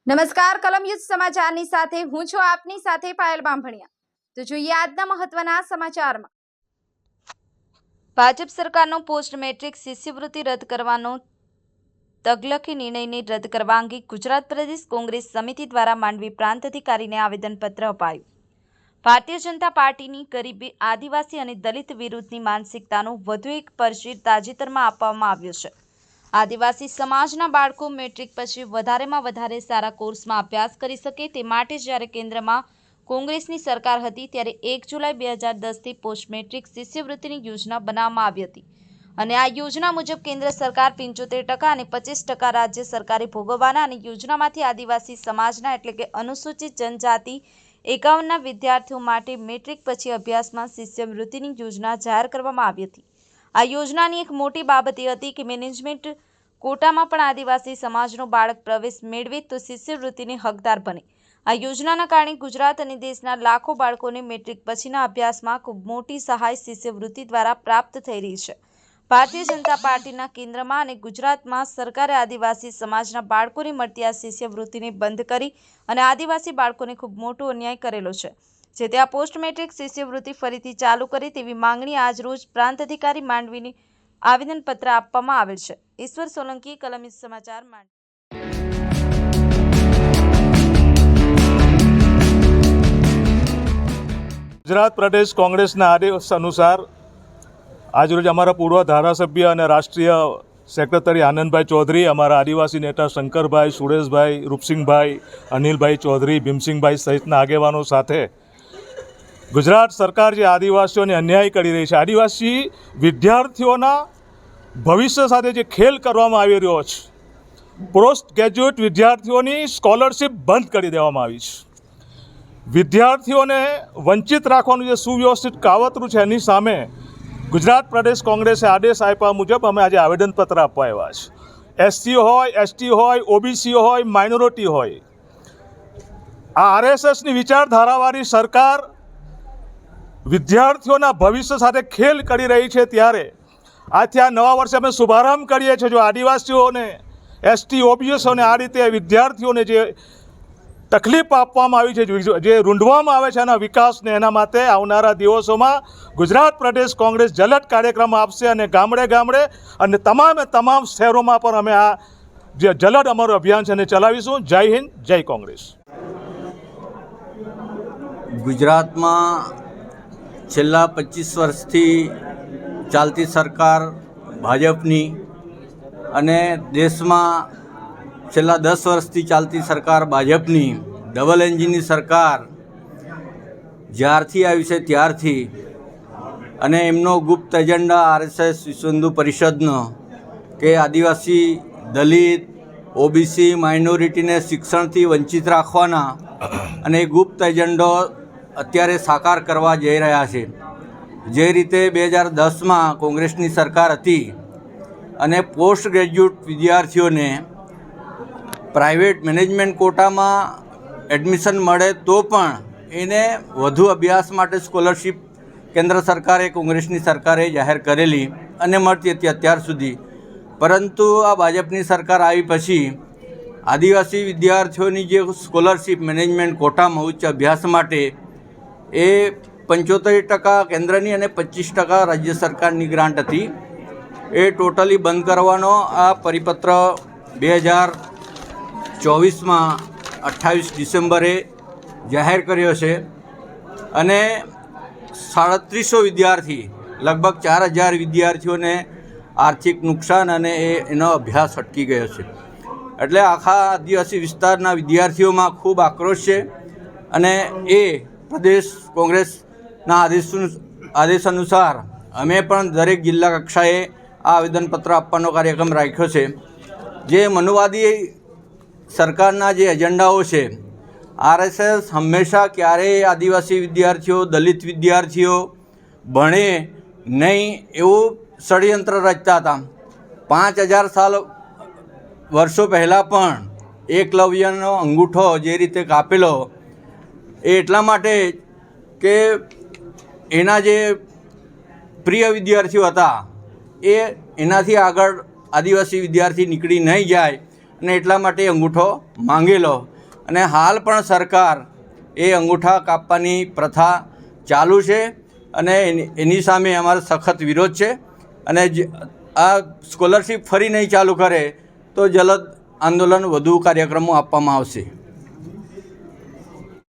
નમસ્કાર કલમ યુદ્ધ સમાચારની સાથે હું છું આપની સાથે પાયલ બાંભણિયા। તો જોઈએ આજના મહત્વના સમાચારમાં। ભાજપ સરકારનો પોસ્ટ મેટ્રિક શિષ્યવૃત્તિ રદ કરવાનો તગલખી નિર્ણયને રદ કરવા અંગે ગુજરાત પ્રદેશ કોંગ્રેસ સમિતિ દ્વારા માંડવી પ્રાંત અધિકારીને આવેદનપત્ર અપાયું। ભારતીય જનતા પાર્ટીની ગરીબી, આદિવાસી અને દલિત વિરુદ્ધની માનસિકતાનો વધુ એક પરિચય તાજેતરમાં આપવામાં આવ્યો છે। આદિવાસી સમાજના બાળકો મેટ્રિક પછી વધારેમાં વધારે સારા કોર્સમાં અભ્યાસ કરી શકે તે માટે જ્યારે કેન્દ્રમાં કોંગ્રેસની સરકાર હતી ત્યારે 1 જુલાઈ 2010થી પોસ્ટ મેટ્રિક શિષ્યવૃત્તિની યોજના બનાવવામાં આવી હતી અને આ યોજના મુજબ કેન્દ્ર સરકાર 75% અને 25% રાજ્ય સરકારે ભોગવવાના અને યોજનામાંથી આદિવાસી સમાજના એટલે કે અનુસૂચિત જનજાતિ 51ના વિદ્યાર્થીઓ માટે મેટ્રિક પછી અભ્યાસમાં શિષ્યવૃત્તિની યોજના જાહેર કરવામાં આવી હતી। આ યોજનાની એક મોટી બાબત એ હતી કે મેનેજમેન્ટ કોટામાં પણ આદિવાસી સમાજનો બાળક પ્રવેશ મેળવે તો શિષ્યવૃત્તિને હકદાર બને। આ યોજનાના કારણે ગુજરાત અને દેશના લાખો બાળકોને મેટ્રિક પછીના અભ્યાસમાં ખૂબ મોટી સહાય શિષ્યવૃત્તિ દ્વારા પ્રાપ્ત થઈ રહી છે। ભારતીય જનતા પાર્ટીના કેન્દ્રમાં અને ગુજરાતમાં સરકારે આદિવાસી સમાજના બાળકોને મળતી આ શિષ્યવૃત્તિને બંધ કરી અને આદિવાસી બાળકોને ખૂબ મોટો અન્યાય કરેલો છે, જેથી આ પોસ્ટ મેટ્રિક શિષ્યવૃત્તિ ફરીથી ચાલુ કરે તેવી માંગણી આજ રોજ પ્રાંત અધિકારી માંડવીને આવેદનપત્ર આપવામાં આવેલ છે। ઈશ્વર સોલંકી, કલમ સમાચાર, માંડવી। ગુજરાત પ્રદેશ કોંગ્રેસના આદેશ અનુસાર આજરોજ અમારા પૂર્વ ધારાસભ્ય અને રાષ્ટ્રીય સેક્રેટરી આનંદભાઈ ચૌધરી, અમારા આદિવાસી નેતા શંકરભાઈ, સુરેશભાઈ, રૂપસિંહભાઈ, અનિલભાઈ ચૌધરી, ભીમસિંહભાઈ સહિતના આગેવાનો સાથે ગુજરાત સરકાર જે આદિવાસીઓને અન્યાય કરી રહી છે, આદિવાસી વિદ્યાર્થીઓના ભવિષ્ય સાથે જે ખેલ કરવામાં આવી રહ્યો છે, પોસ્ટ ગ્રેજ્યુએટ વિદ્યાર્થીઓની સ્કોલરશિપ બંધ કરી દેવામાં આવી છે। વિદ્યાર્થીઓને વંચિત રાખવાનું જે સુવ્યવસ્થિત કાવતરું છે એની સામે ગુજરાત પ્રદેશ કોંગ્રેસે આદેશ આપ્યા મુજબ અમે આજે આવેદનપત્ર આપવા આવ્યા છે। એસસી હોય, એસટી હોય, ઓબીસી હોય, માઇનોરિટી હોય, આ આરએસએસની વિચારધારાવાળી સરકાર વિદ્યાર્થીઓના ભવિષ્ય સાથે ખેલ કરી રહી છે ત્યારે આજથી આ નવા વર્ષે અમે શુભારંભ કરીએ છીએ। જો આદિવાસીઓને, એસટી, ઓબીસીઓને આ રીતે વિદ્યાર્થીઓને જે તકલીફ આપવામાં આવી છે, જે રૂંધવામાં આવે છે એના વિકાસને, એના માટે આવનારા દિવસોમાં ગુજરાત પ્રદેશ કોંગ્રેસ જલદ કાર્યક્રમ આપશે અને ગામડે ગામડે અને તમામ શહેરોમાં પણ અમે આ જે જલદ અમારું અભિયાન છે એને ચલાવીશું। જય હિન્દ, જય કોંગ્રેસ। ગુજરાતમાં છેલ્લા 25 વર્ષથી ચાલતી સરકાર ભાજપની અને દેશમાં છેલ્લા 10 વર્ષથી ચાલતી સરકાર ભાજપની ડબલ એન્જિનની સરકાર જ્યારથી આવી છે ત્યારથી અને એમનો ગુપ્ત એજન્ડા આરએસએસ વિશ્વ હિન્દુ પરિષદનો કે આદિવાસી, દલિત, ઓબીસી, માઇનોરિટીને શિક્ષણથી વંચિત રાખવાના અને એ ગુપ્ત એજન્ડો અત્યારે સાકાર કરવા જઈ રહ્યા છે। જે રીતે 2010માં કોંગ્રેસની સરકાર હતી અને પોસ્ટ ગ્રેજ્યુએટ વિદ્યાર્થીઓને પ્રાઇવેટ મેનેજમેન્ટ કોટામાં એડમિશન મળે તો પણ એને વધુ અભ્યાસ માટે સ્કોલરશિપ કેન્દ્ર સરકારે, કોંગ્રેસની સરકારે જાહેર કરેલી અને મળતી હતી અત્યાર સુધી। પરંતુ આ ભાજપની સરકાર આવી પછી આદિવાસી વિદ્યાર્થીઓની જે સ્કોલરશિપ મેનેજમેન્ટ કોટામાં ઉચ્ચ અભ્યાસ માટે એ 75% કેન્દ્રની અને 25% રાજ્ય સરકારની ગ્રાન્ટ હતી, એ ટોટલી બંધ કરવાનો આ પરિપત્ર 2024માં 28 ડિસેમ્બરે જાહેર કર્યો છે અને 3700 વિદ્યાર્થી, લગભગ 4000 વિદ્યાર્થીઓને આર્થિક નુકસાન અને એનો અભ્યાસ અટકી ગયો છે। એટલે આખા આદિવાસી વિસ્તારના વિદ્યાર્થીઓમાં ખૂબ આક્રોશ છે અને એ પ્રદેશ કોંગ્રેસના આદેશ અનુસાર અમે પણ દરેક જિલ્લા કક્ષાએ આ આવેદનપત્ર આપવાનો કાર્યક્રમ રાખ્યો છે। જે મનુવાદી સરકારના જે એજન્ડાઓ છે, આરએસએસ હંમેશા ક્યારેય આદિવાસી વિદ્યાર્થીઓ, દલિત વિદ્યાર્થીઓ ભણે નહીં એવું ષડયંત્ર રચતા હતા। 5000 વર્ષો પહેલાં પણ એકલવ્યનો અંગૂઠો જે રીતે કાપેલો એ એટલા માટે કે એના જે પ્રિય વિદ્યાર્થીઓ હતા એ એનાથી આગળ આદિવાસી વિદ્યાર્થી નીકળી નહીં જાય અને એટલા માટે અંગૂઠો માંગેલો। અને હાલ પણ સરકાર એ અંગૂઠા કાપવાની પ્રથા ચાલુ છે અને એની સામે અમારો સખત વિરોધ છે. અને આ સ્કોલરશીપ ફરી નહીં ચાલુ કરે તો જલદ આંદોલન વધુ કાર્યક્રમો આપવામાં આવશે.